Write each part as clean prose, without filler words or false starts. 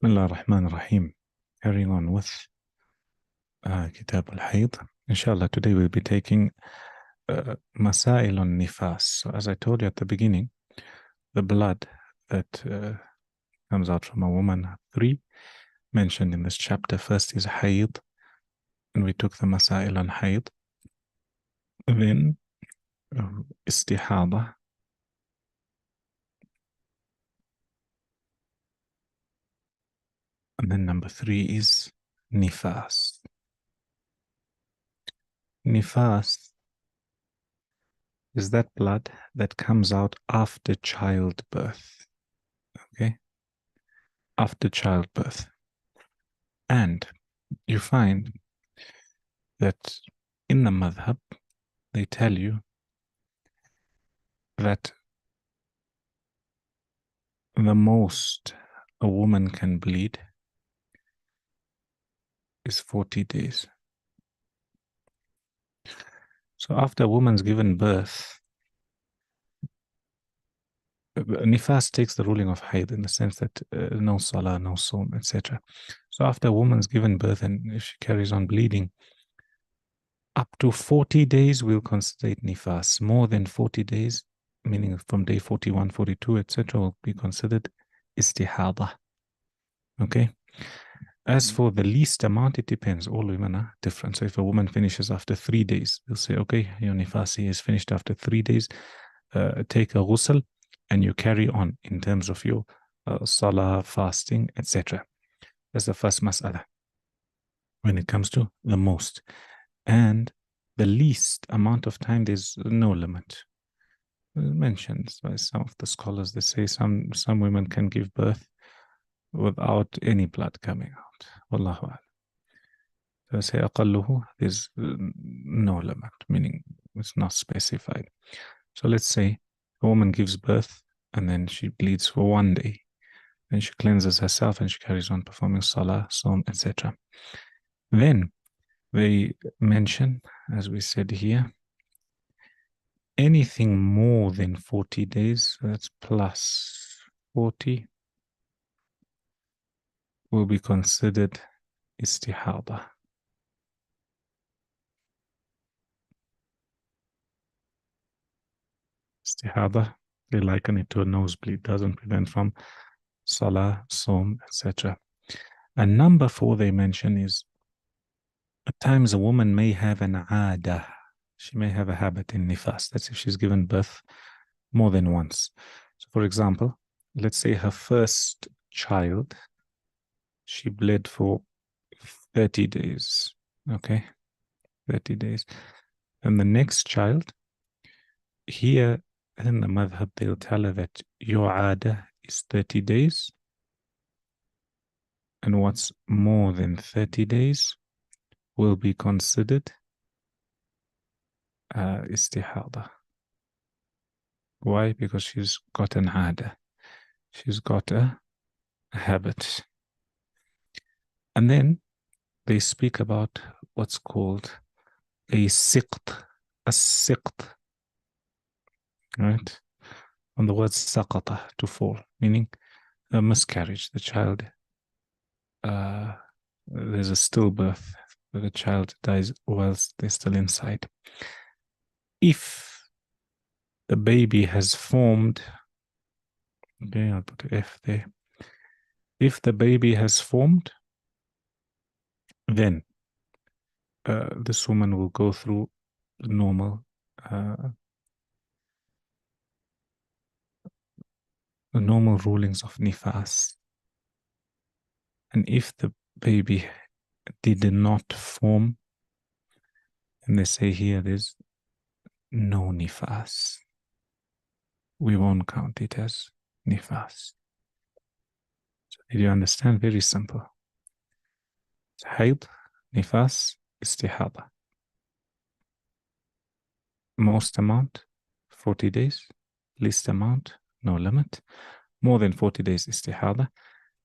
Bismillah ar-Rahman ar-Rahim. Carrying on with Kitab al-Hayd. Inshallah, today we'll be taking Masail on Nifas. So as I told you at the beginning, the blood that comes out from a woman, three mentioned in this chapter. First is Hayd, and we took the Masail on Hayd. Then Istihada. And then number three is Nifas. Nifas is that blood that comes out after childbirth. Okay? After childbirth. And you find that in the madhab, they tell you that the most a woman can bleed is 40 days. So after a woman's given birth, Nifas takes the ruling of Hayd in the sense that no salah, no sawm, etc. So after a woman's given birth and if she carries on bleeding, up to 40 days we'll consider it Nifas. More than 40 days, meaning from day 41, 42, etc., will be considered istihada. Okay? As for the least amount, it depends. All women are different. So if a woman finishes after 3 days, they'll say, okay, your nifasi is finished after 3 days. Take a ghusl and you carry on in terms of your salah, fasting, etc. That's the first mas'ala when it comes to the most. And the least amount of time, there's no limit. Mentioned by some of the scholars, they say some women can give birth without any blood coming out. Wallahu a'lam. So say aqalluhu, there's no limit, meaning it's not specified. So let's say a woman gives birth and then she bleeds for 1 day. Then she cleanses herself and she carries on performing salah, sawm, etc. Then they mention, as we said here, anything more than 40 days, that's plus 40, will be considered istihada. Istihada, they liken it to a nosebleed, doesn't prevent from salah, sawm, etc. And number 4 they mention is at times a woman may have an aada. She may have a habit in nifas. That's if she's given birth more than once. So for example, let's say her first child, she bled for 30 days. Okay, 30 days. And the next child, here in the madhab, they'll tell her that your aada is 30 days. And what's more than 30 days will be considered istihada. Why? Because she's got an aada. She's got a habit. And then they speak about what's called a siqt. A siqt. Right? On the word saqata, to fall, meaning a miscarriage. The child, there's a stillbirth, where the child dies whilst they're still inside. If the baby has formed, okay, I'll put F there. If the baby has formed, then this woman will go through normal the normal rulings of nifas. And if the baby did not form, and they say here there's no nifas, we won't count it as nifas. So did you understand? Very simple. Hayd, nifas, istihada. Most amount, 40 days. Least amount, no limit. More than 40 days, istihada.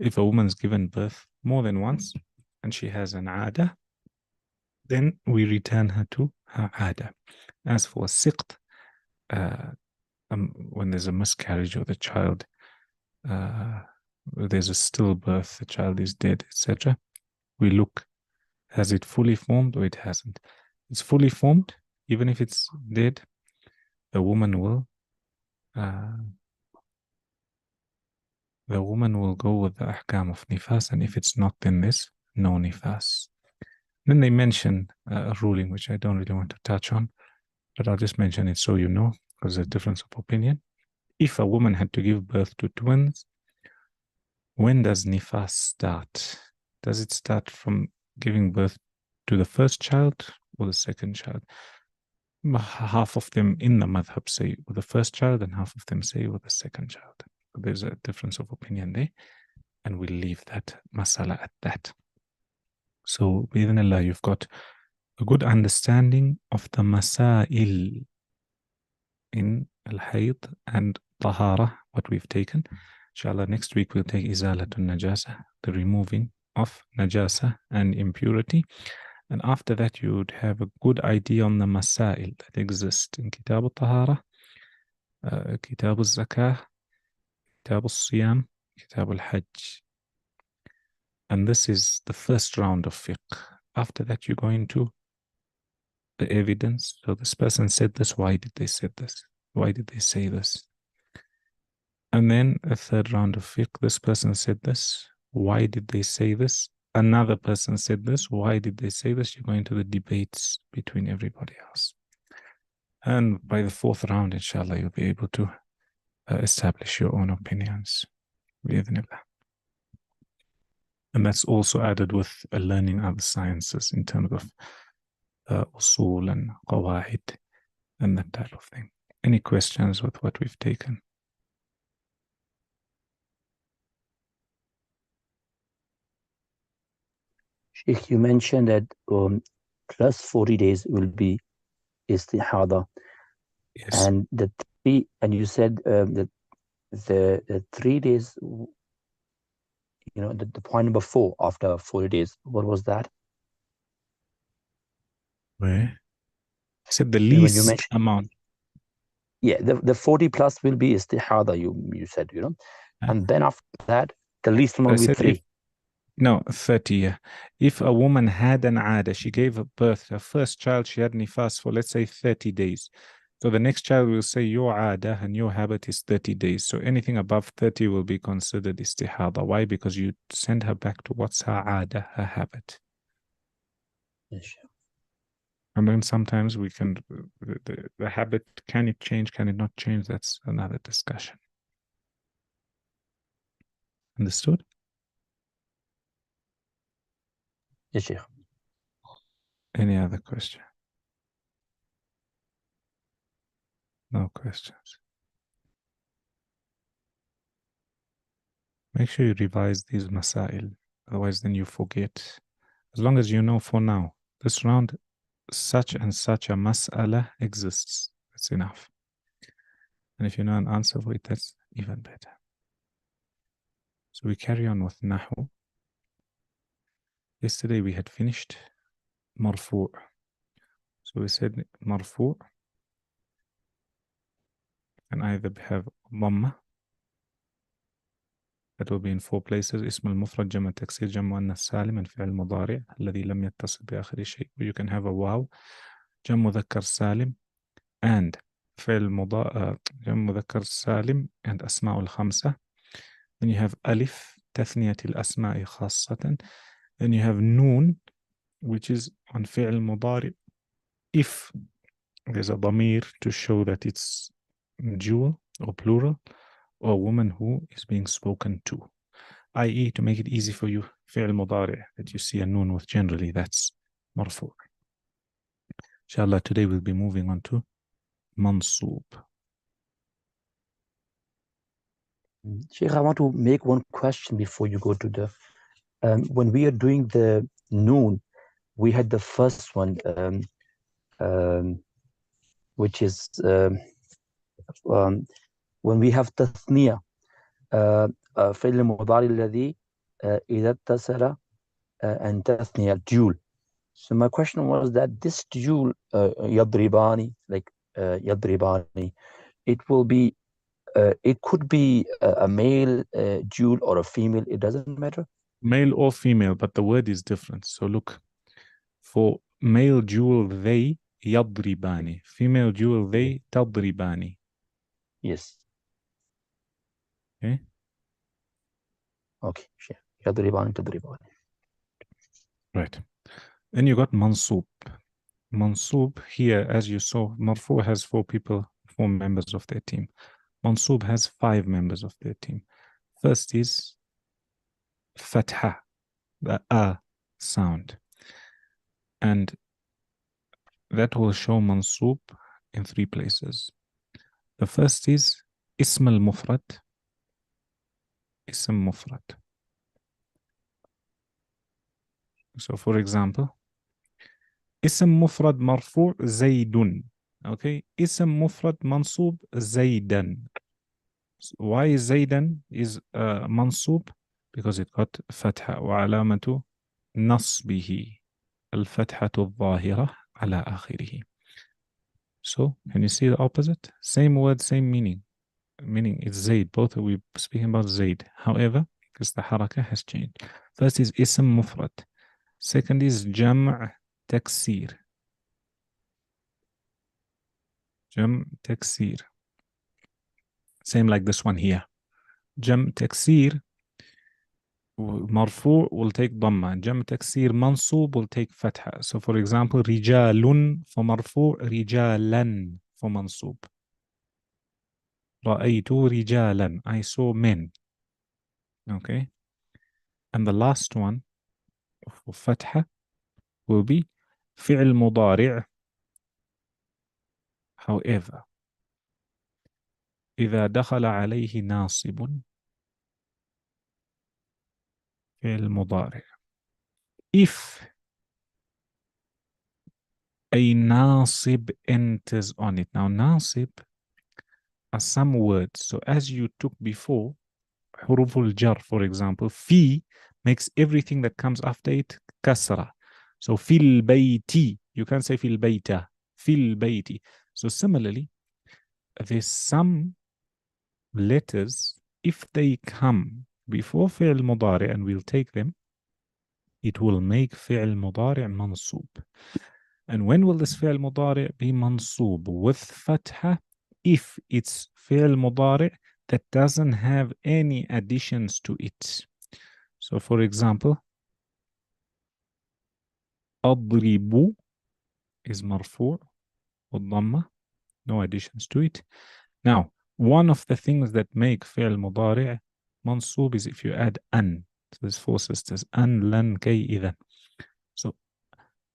If a woman's given birth more than once and she has an aada, then we return her to her aada. As for siqt, when there's a miscarriage or the child there's a stillbirth, the child is dead, etc. We look, has it fully formed or it hasn't? It's fully formed, even if it's dead, the woman will go with the ahkam of nifas, and if it's not, then there's no nifas. Then they mention a ruling which I don't really want to touch on, but I'll just mention it so you know, because there's a difference of opinion. If a woman had to give birth to twins, when does nifas start? Does it start from giving birth to the first child or the second child? Half of them in the madhab say with the first child, and half of them say with the second child. There's a difference of opinion there, and we'll leave that masala at that. So, bi'idhnillah, you've got a good understanding of the masail in al-hayd and tahara, what we've taken. Inshallah, next week we'll take izalatun najasa, the removing of najasa and impurity. And after that, you would have a good idea on the masail that exist in Kitab al-Tahara, Kitab al-Zakah, Kitab al-Siyam, Kitab al-Hajj. And this is the first round of fiqh. After that, you go into the evidence. So this person said this. Why did they say this? Why did they say this? And then a third round of fiqh. This person said this. Why did they say this? Another person said this. Why did they say this? You go into the debates between everybody else. And by the fourth round, inshallah, you'll be able to establish your own opinions. And that's also added with learning other sciences in terms of usul and qawaid and that type of thing. Any questions with what we've taken? Sheikh, you mentioned that plus 40 days will be istihada. Yes. And you said that the 3 days, the point number 4 after 40 days, what was that? Where? I said the least When you mentioned, amount. Yeah, the 40 plus will be istihada, you said, and then after that, the least amount will be 3. No, 30, yeah. If a woman had an ada, she gave birth, her first child, she had nifas for, let's say, 30 days. So the next child will say, your ada and your habit is 30 days. So anything above 30 will be considered istihada. Why? Because you send her back to what's her ada, her habit. Yes. And then sometimes we can, the habit, can it change, can it not change? That's another discussion. Understood? Yes, Sheikh. Any other question? No questions. Make sure you revise these masail. Otherwise, then you forget. As long as you know for now, this round, such and such a mas'ala exists. That's enough. And if you know an answer for it, that's even better. So we carry on with Nahu. Yesterday we had finished Marfu'. So we said Marfu' can either have Dhamma, that will be in 4 places. اسم المفرد جمع تكسير جمع مؤنث سالم الفعل المضارع الذي لم يتصل بآخر شيء. You can have a واو جمع مذكر سالم and فعل جمع مذكر سالم and أسماء الخمسة. Then you have ألف تثنية الأسماء خاصة. Then you have نون which is on فعل مضارع if there's a ضمير to show that it's dual or plural, or a woman who is being spoken to, i.e. to make it easy for you, فعل مضارع that you see a noon with generally, that's مرفوع. Inshallah, today we'll be moving on to mansoob. Sheikh, I want to make one question before you go to the when we are doing the noon, we had the first one which is when we have tathniya فعل المضارع الذي إذا اتصل and tathniya dual. So my question was that this dual يضرباني, like يضرباني, it will be It could be a male dual or a female. It doesn't matter. Male or female, but the word is different. So look, for male dual, they يضربان. Female dual, they تضربان. Yes. Okay. Okay. Sure. يضربان تضربان. Right. Then you got mansub. Mansub here, as you saw, Marfu has 4 members of their team. Mansub has 5 members of their team. First is Fatha, the A sound. And that will show Mansub in 3 places. The first is Ism al-Mufrad. Ism Mufrad. So for example, Ism Mufrad Marfu' Zaydun. Okay. Ism Mufrad Mansub Zaydan. Why Zaydan is Mansub? Because it got Fatha. وعلامة نصبه الفتحة الظاهرة على آخره. So, can you see the opposite? Same word, same meaning. Meaning it's Zayd. Both we speaking about Zayd. However, because the haraka has changed. First is Ism Mufrad. Second is Jam' Taksir. Jam' Taksir. Same like this one here. Jam' Taksir Marfu' will take Dhamma. Jam' Taksir Mansub will take Fatha. So for example, Rijalun for Marfu', Rijalan for Mansub. Ra'aytu Rijalan. I saw men. Okay. And the last one for Fatha will be فعل مضارع. However, إذا دخل عليه ناصب فعل مضارع. If a nasib enters on it. Now, nasib are some words. So as you took before, huruful jar, for example, fi makes everything that comes after it kasra. So fil bayti, you can't say fil bayta, fil bayti. So similarly, there's some letters, if they come before fi'l mudari, and we'll take them, it will make fi'l mudari mansub. And when will this fi'l mudari be mansub? With fatha, if it's fi'l mudari that doesn't have any additions to it. So for example, أضرب is marfu' والضمة, no additions to it. Now, one of the things that make fi'l mudari mansub is if you add an. So there's 4 sisters. An, lan, kay, idhan. So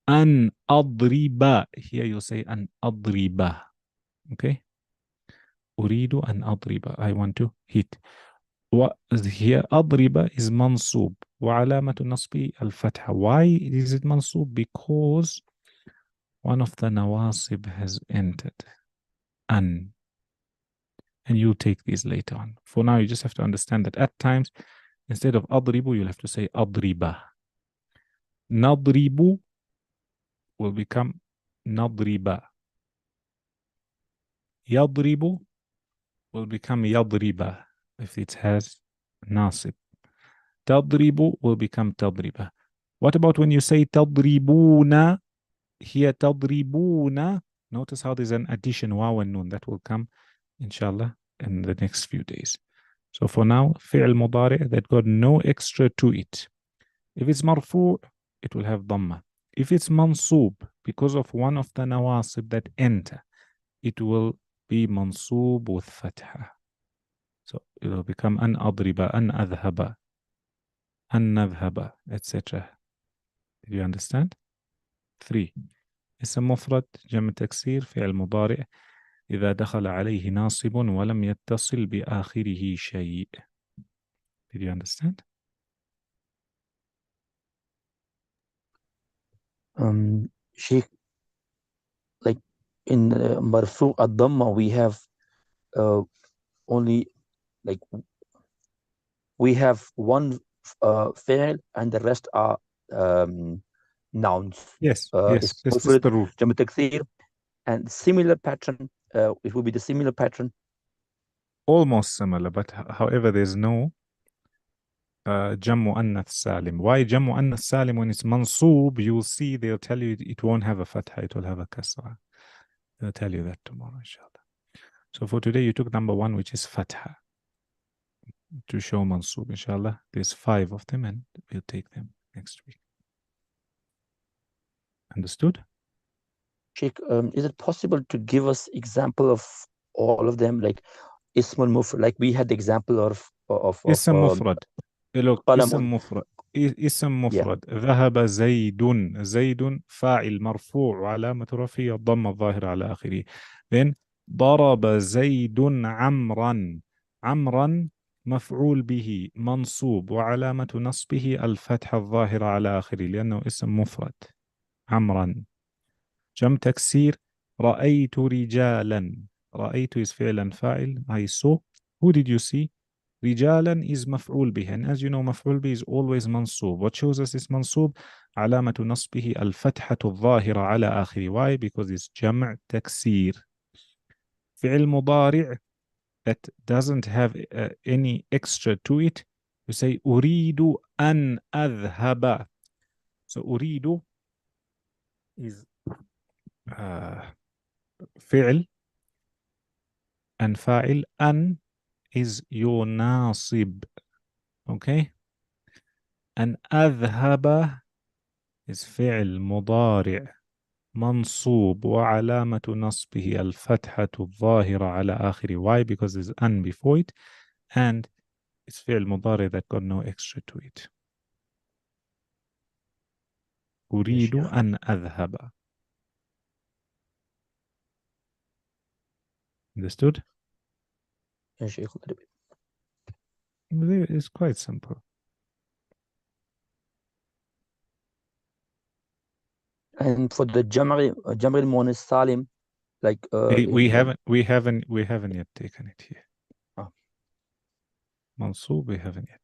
an adriba. Here you say an adriba. Okay. أريد أن أضرب. I want to hit. Here أضرب is mansub. وعلامة نصبه الفتحة. Why is it mansub? Because one of the nawasib has entered. An. And you'll take these later on. For now, you just have to understand that at times, instead of adribu, you'll have to say adriba. Nadribu will become nadriba. Yadribu will become yadriba if it has nasib. Tadribu will become tadriba. What about when you say tadribuna? Here tadribuna. Notice how there's an addition, waw and nun, that will come inshallah in the next few days. So for now, fi'l mudari that got no extra to it. If it's marfu', it will have dhamma. If it's mansub, because of one of the nawasib that enter, it will be mansub with fatha. So it will become an adriba, an adhaba, an nadhaba, etc. Did you understand? 3. اسم مفرد جمع تكسير فعل مضارع إذا دخل عليه ناصب ولم يتصل بآخره شيء. Did you understand? Sheikh, like in Marfu ad-Dhamma, we have only like we have one fi'l and the rest are nouns. Yes, It's yes, this is mufrad, the rule. Jam' Takseer, and similar pattern. It will be the similar pattern almost similar, but however, there's no Jam Muannath Salim. Why Jam Muannath Salim? When it's mansoob, you'll see they'll tell you it won't have a fatha, it will have a kasra. They'll tell you that tomorrow, inshallah. So for today, you took number 1, which is fatha, to show mansoob, inshallah. There's 5 of them, and we'll take them next week. Understood? Sheikh, is it possible to give us example of all of them, like Ismul Mufrad, like we had the example of اسم مفرد. Look, قلم. اسم مفرد. اسم Yeah. مفرد. ذهب زيد. زيد فاعل مرفوع وعلامة رفعه الضمة الظاهرة على آخره. Then ضرب زيد عمرا. عمرا مفعول به منصوب وعلامة نصبه الفتحة الظاهرة على آخره لأنه اسم مفرد. عمرا. جمع تكسير رأيت رجالا. رأيت is فعلا فاعل. I saw. Who did you see? رجالا is مفعول به, and as you know مفعول به is always منصوب. What shows us is منصوب? علامة نصبه الفتحة الظاهرة على آخره. Why? Because it's جمع تكسير. فعل مضارع that doesn't have any extra to it, you say أريد أن أذهب. So أريد is فعل and فاعل. أن is your ناصب. Okay? أن أذهب is فعل مضارع منصوب وعلامة نصبه الفتحة الظاهرة على آخره. Why? Because there's أن before it, and it's فعل مضارع that got no extra to it. أريد أن أذهب. Understood? It's quite simple. And for the Jam'i al-Muannas Salim, like we haven't yet taken it here. Oh. Mansoob, we haven't yet.